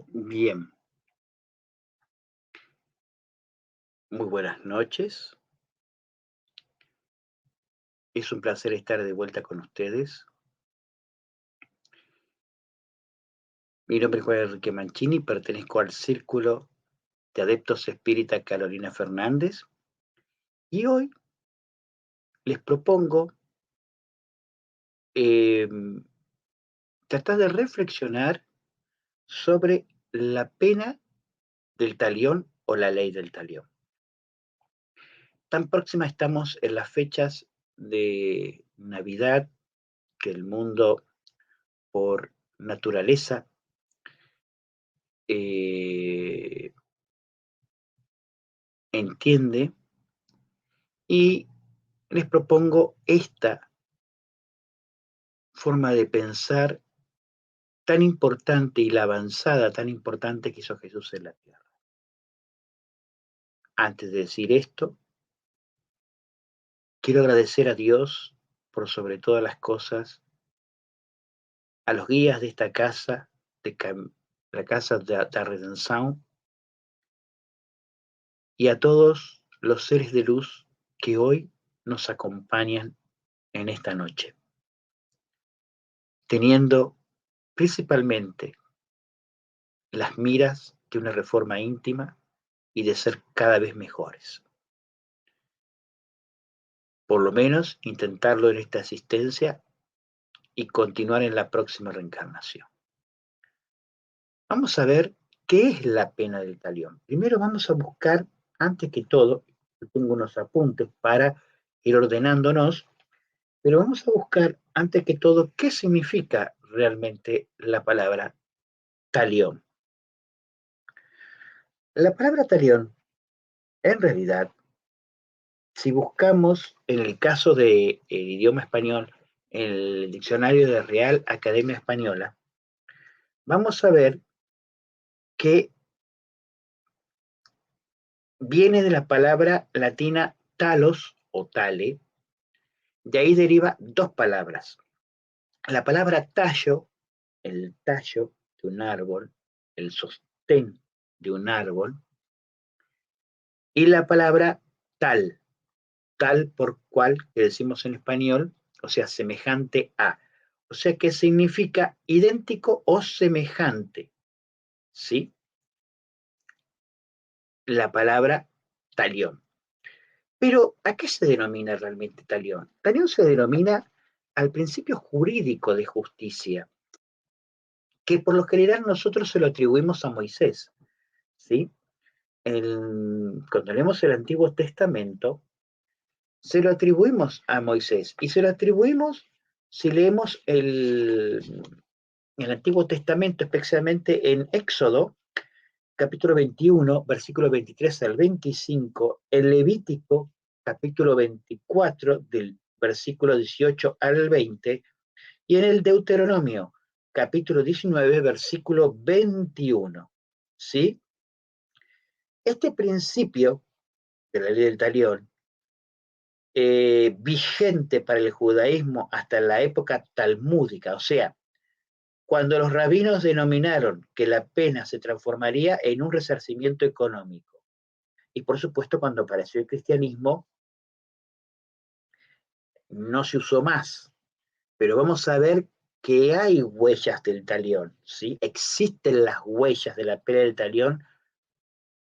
Bien, muy buenas noches. Es un placer estar de vuelta con ustedes. Mi nombre es Juan Enrique Mancini, pertenezco al Círculo de Adeptos Espírita Carolina Fernández y hoy les propongo em, tratar de reflexionar sobre la pena del talión o la ley del talión. Tan próxima estamos en las fechas de Navidad que el mundo por naturaleza eh, entiende. Y les propongo esta forma de pensar tan importante y la avanzada tan importante que hizo Jesús en la tierra. Antes de decir esto, quiero agradecer a Dios por sobre todas las cosas, a los guías de esta casa, de la casa de Redención, y a todos los seres de luz que hoy nos acompañan en esta noche, teniendo principalmente las miras de una reforma íntima y de ser cada vez mejores. Por lo menos intentarlo en esta asistencia y continuar en la próxima reencarnación. Vamos a ver qué es la pena del talión. Primero vamos a buscar, antes que todo, yo tengo unos apuntes para ir ordenándonos, pero vamos a buscar, antes que todo, qué significa realmente la palabra talión. La palabra talión, en realidad, si buscamos en el caso del idioma español, en el diccionario de Real Academia Española, vamos a ver que viene de la palabra latina talos o tale, de ahí deriva dos palabras. La palabra tallo, el tallo de un árbol, el sostén de un árbol, y la palabra tal, tal por cual, que decimos en español, o sea, semejante a. O sea que significa idéntico o semejante, ¿sí? La palabra talión. Pero, ¿a qué se denomina realmente talión? Talión se denomina al principio jurídico de justicia, que por lo general nosotros se lo atribuimos a Moisés, ¿sí? Cuando leemos el Antiguo Testamento, se lo atribuimos a Moisés y se lo atribuimos si leemos el Antiguo Testamento, especialmente en Éxodo, capítulo 21, versículo 23 al 25, el Levítico, capítulo 24, del versículo 18 al 20, y en el Deuteronomio, capítulo 19, versículo 21. ¿Sí? Este principio de la ley del talión, vigente para el judaísmo hasta la época talmúdica, o sea, cuando los rabinos denominaron que la pena se transformaría en un resarcimiento económico. Y por supuesto, cuando apareció el cristianismo, no se usó más. Pero vamos a ver que hay huellas del talión, ¿sí? Existen las huellas de la pena del talión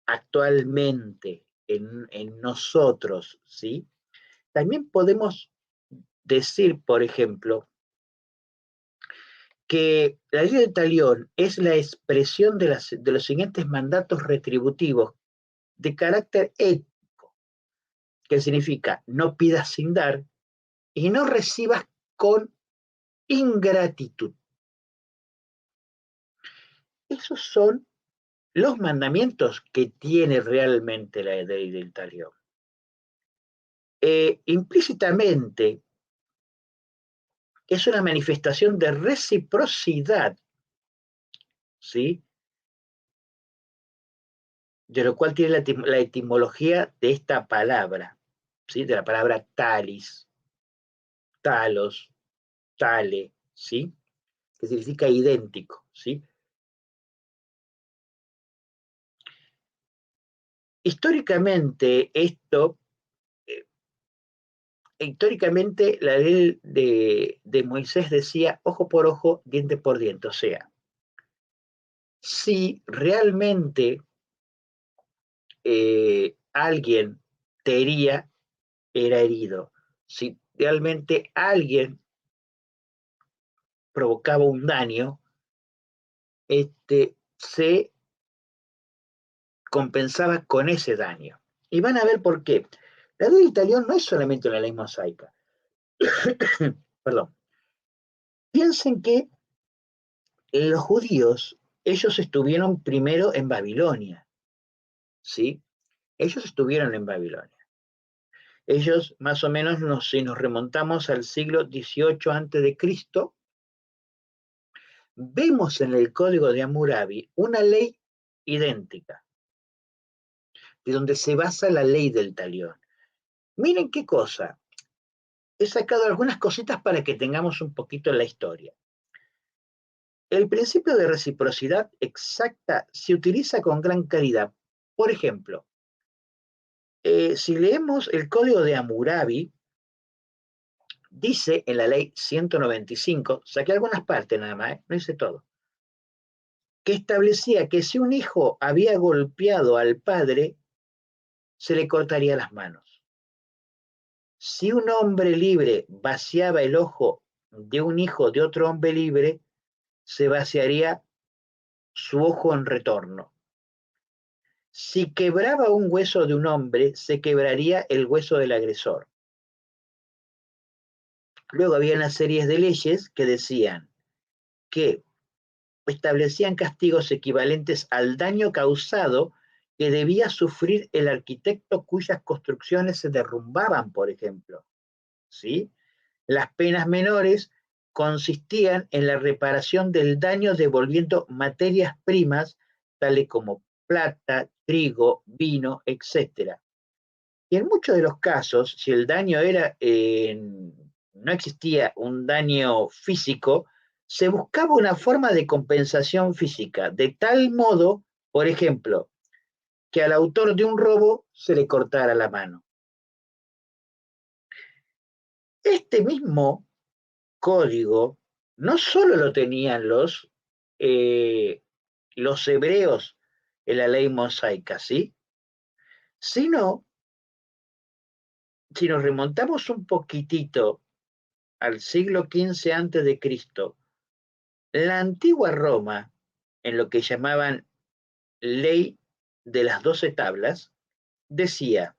actualmente en nosotros, ¿sí? También podemos decir, por ejemplo, que la ley del talión es la expresión de los siguientes mandatos retributivos de carácter ético, que significa no pidas sin dar y no recibas con ingratitud. Esos son los mandamientos que tiene realmente la ley del talión. Implícitamente es una manifestación de reciprocidad, ¿sí? De lo cual tiene la etimología de esta palabra, ¿sí? De la palabra talis, talos, tale, ¿sí? Que significa idéntico, ¿sí? Históricamente, históricamente la ley de Moisés decía ojo por ojo, diente por diente. O sea, si realmente alguien te hería, era herido. Si realmente alguien provocaba un daño, se compensaba con ese daño. Y van a ver por qué. La ley del talión no es solamente una ley mosaica. Perdón. Piensen que los judíos, ellos estuvieron primero en Babilonia, ¿sí? Ellos estuvieron en Babilonia. Ellos, más o menos, si nos remontamos al siglo XVIII antes de Cristo, vemos en el Código de Hammurabi una ley idéntica, de donde se basa la ley del talión. Miren qué cosa. He sacado algunas cositas para que tengamos un poquito la historia. El principio de reciprocidad exacta se utiliza con gran claridad. Por ejemplo, si leemos el Código de Hammurabi, dice en la ley 195, saqué algunas partes nada más, no hice todo, que establecía que si un hijo había golpeado al padre, se le cortaría las manos. Si un hombre libre vaciaba el ojo de un hijo de otro hombre libre, se vaciaría su ojo en retorno. Si quebraba un hueso de un hombre, se quebraría el hueso del agresor. Luego había una serie de leyes que decían que establecían castigos equivalentes al daño causado que debía sufrir el arquitecto cuyas construcciones se derrumbaban, por ejemplo. ¿Sí? Las penas menores consistían en la reparación del daño devolviendo materias primas, tales como plata, trigo, vino, etc. Y en muchos de los casos, si el daño era, no existía un daño físico, se buscaba una forma de compensación física, de tal modo, por ejemplo, que al autor de un robo se le cortara la mano. Este mismo código no solo lo tenían los hebreos en la ley mosaica, ¿sí? Sino, si nos remontamos un poquitito al siglo XV antes de Cristo, la antigua Roma, en lo que llamaban ley de las 12 tablas, decía,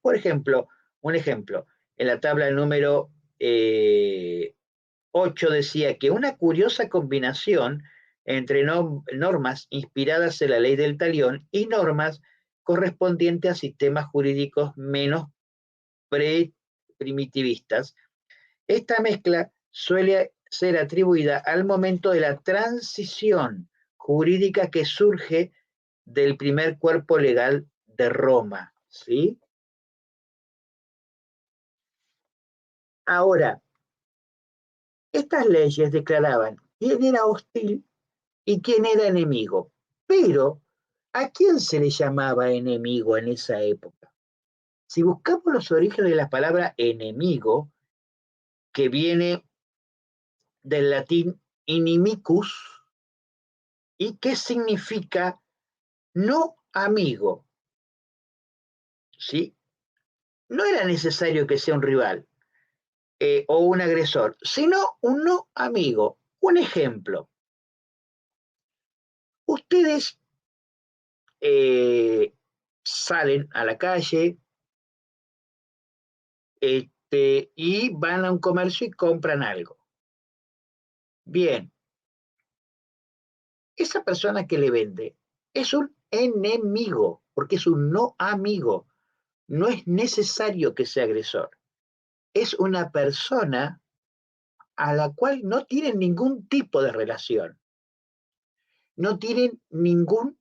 por ejemplo, un ejemplo, en la tabla número 8 decía que una curiosa combinación entre normas inspiradas en la ley del talión y normas correspondientes a sistemas jurídicos menos primitivistas. Esta mezcla suele ser atribuida al momento de la transición jurídica que surge del primer cuerpo legal de Roma, ¿sí? Ahora, estas leyes declaraban quién era hostil y quién era enemigo, pero ¿a quién se le llamaba enemigo en esa época? Si buscamos los orígenes de la palabra enemigo, que viene del latín inimicus, y que significa no amigo, ¿sí? No era necesario que sea un rival o un agresor, sino un no amigo. Un ejemplo, ustedes salen a la calle y van a un comercio y compran algo. Bien, esa persona que le vende es un enemigo, porque es un no amigo. No es necesario que sea agresor. Es una persona a la cual no tienen ningún tipo de relación, no tienen ningún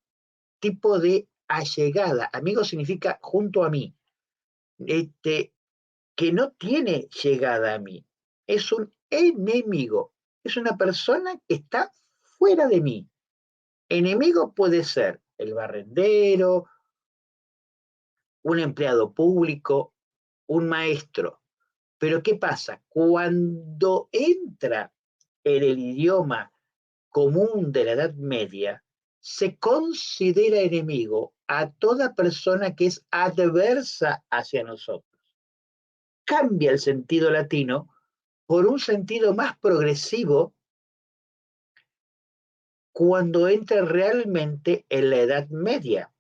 tipo de allegada. Amigo significa junto a mí, que no tiene llegada a mí. Es un enemigo, es una persona que está fuera de mí. Enemigo puede ser el barrendero, un empleado público, un maestro. Pero ¿qué pasa? Cuando entra en el idioma común de la Edad Media, se considera enemigo a toda persona que es adversa hacia nosotros. Cambia el sentido latino por un sentido más progresivo cuando entra realmente en la Edad Media.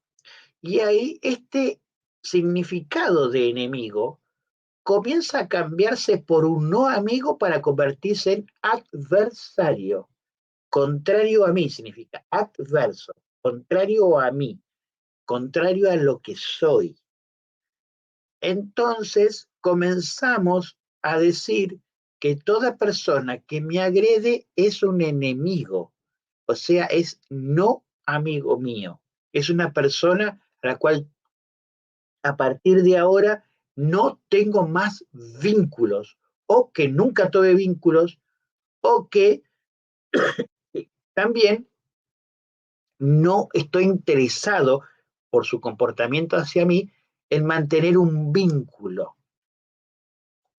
Y ahí este significado de enemigo comienza a cambiarse por un no amigo para convertirse en adversario. Contrario a mí significa adverso, contrario a mí, contrario a lo que soy. Entonces comenzamos a decir que toda persona que me agrede es un enemigo, o sea, es no amigo mío, es una persona a la cual a partir de ahora no tengo más vínculos, o que nunca tuve vínculos, o que también no estoy interesado por su comportamiento hacia mí en mantener un vínculo,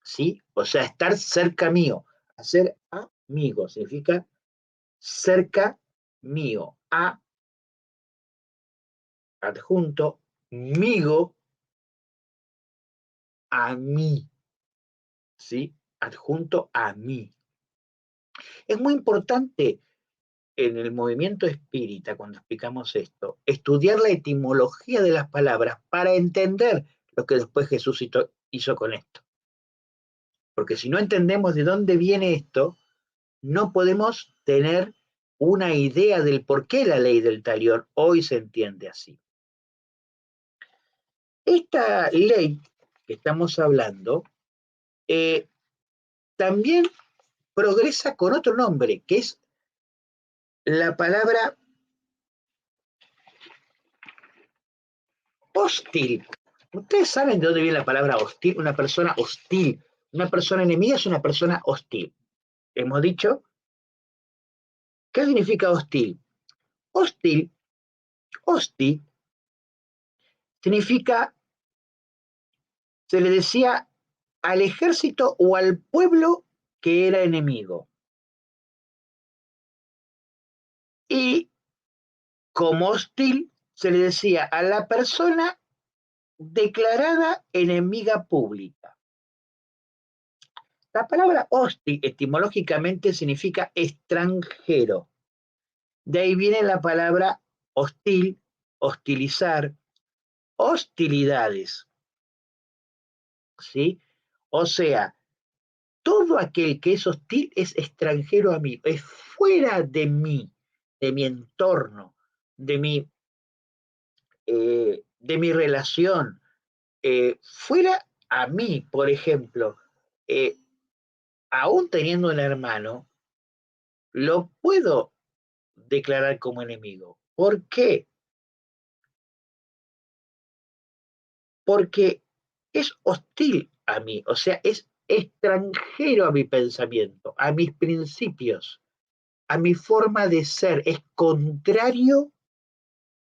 ¿sí? O sea, estar cerca mío. Hacer amigo significa cerca mío. A, adjunto, migo, a mí, ¿sí? Adjunto a mí. Es muy importante en el movimiento espírita, cuando explicamos esto, estudiar la etimología de las palabras para entender lo que después Jesús hizo con esto. Porque si no entendemos de dónde viene esto, no podemos tener una idea del por qué la ley del talión hoy se entiende así. Esta ley que estamos hablando también progresa con otro nombre, que es la palabra hostil. Ustedes saben de dónde viene la palabra hostil. Una persona hostil, una persona enemiga es una persona hostil. Hemos dicho, ¿qué significa hostil? Hostil, hosti, significa, se le decía al ejército o al pueblo que era enemigo. Y como hostil se le decía a la persona declarada enemiga pública. La palabra hostil etimológicamente significa extranjero. De ahí viene la palabra hostil, hostilizar, hostilidades. ¿Sí? O sea, todo aquel que es hostil es extranjero a mí, es fuera de mi entorno, de mi relación, fuera a mí, por ejemplo, eh, aún teniendo un hermano, lo puedo declarar como enemigo. ¿Por qué? Porque es hostil a mí, o sea, es extranjero a mi pensamiento, a mis principios, a mi forma de ser, es contrario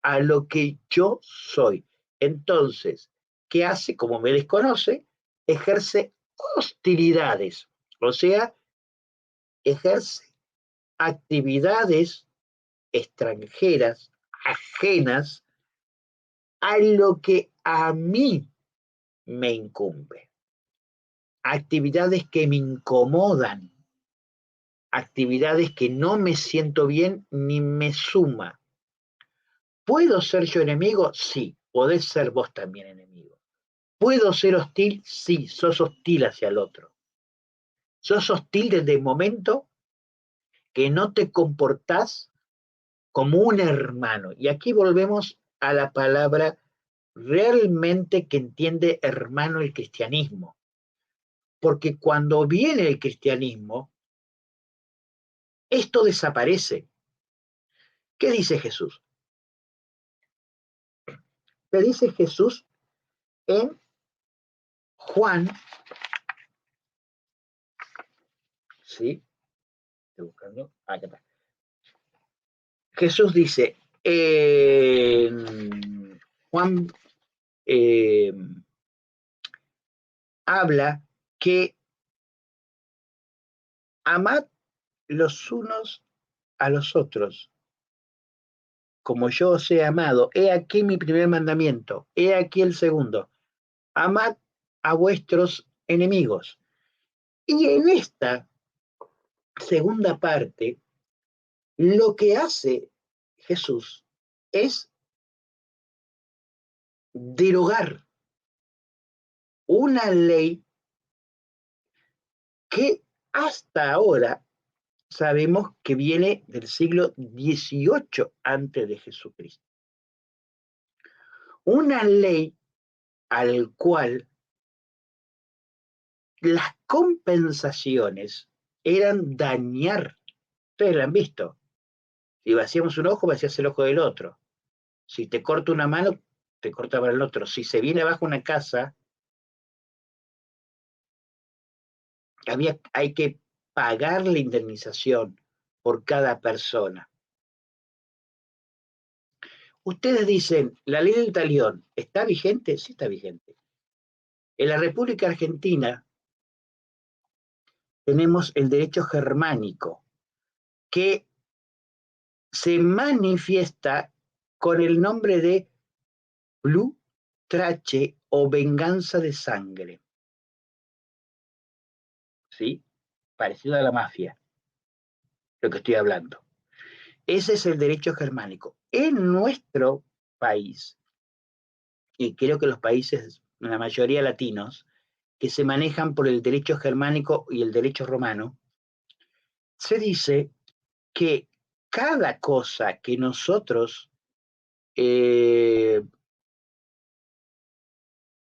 a lo que yo soy. Entonces, ¿qué hace? Como me desconoce, ejerce hostilidades, o sea, ejerce actividades extranjeras, ajenas a lo que a mí me incumbe, actividades que me incomodan, actividades que no me siento bien ni me suma. ¿Puedo ser yo enemigo? Sí, podés ser vos también enemigo. ¿Puedo ser hostil? Sí, sos hostil hacia el otro. Sos hostil desde el momento que no te comportás como un hermano. Y aquí volvemos a la palabra realmente que entiende hermano el cristianismo. Porque cuando viene el cristianismo, esto desaparece. ¿Qué dice Jesús? ¿Qué dice Jesús en Juan? Sí, estoy buscando. Acá está. Jesús dice en Juan eh, habla que amad los unos a los otros, como yo os he amado. He aquí mi primer mandamiento, he aquí el segundo. Amad a vuestros enemigos. Y en esta segunda parte, lo que hace Jesús es derogar una ley que hasta ahora sabemos que viene del siglo XVIII antes de Jesucristo. Una ley al cual las compensaciones eran dañar. Ustedes la han visto. Si vaciamos un ojo, vacías el ojo del otro. Si te corta una mano, te corta para el otro. Si se viene abajo una casa, hay que pagar la indemnización por cada persona. Ustedes dicen, la ley del talión, ¿está vigente? Sí está vigente. En la República Argentina tenemos el derecho germánico, que se manifiesta con el nombre de Blu Trache o venganza de sangre. ¿Sí? Parecido a la mafia, lo que estoy hablando. Ese es el derecho germánico. En nuestro país, y creo que los países, la mayoría latinos, que se manejan por el derecho germánico y el derecho romano, se dice que cada cosa que nosotros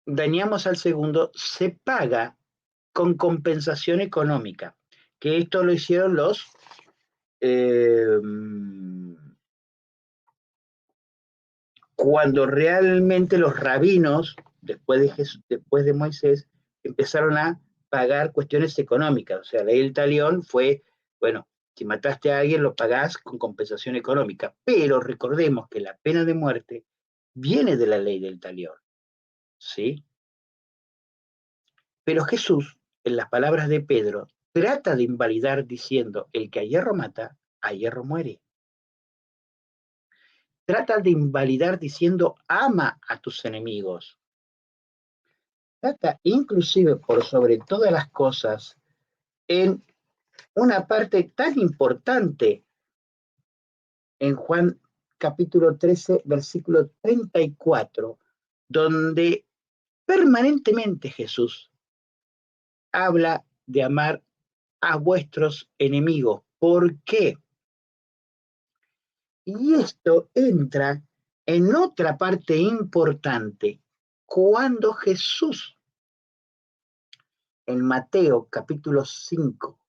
dañamos al segundo se paga con compensación económica, que esto lo hicieron los cuando realmente los rabinos, después de Moisés, empezaron a pagar cuestiones económicas. O sea, la ley del talión fue, bueno, si mataste a alguien lo pagás con compensación económica, pero recordemos que la pena de muerte viene de la ley del talión, ¿sí? Pero Jesús, en las palabras de Pedro, trata de invalidar diciendo, el que a hierro mata, a hierro muere. Trata de invalidar diciendo, ama a tus enemigos. Trata inclusive por sobre todas las cosas en una parte tan importante en Juan capítulo 13, versículo 34, donde permanentemente Jesús habla de amar a vuestros enemigos. ¿Por qué? Y esto entra en otra parte importante, cuando Jesús, en Mateo capítulo 5,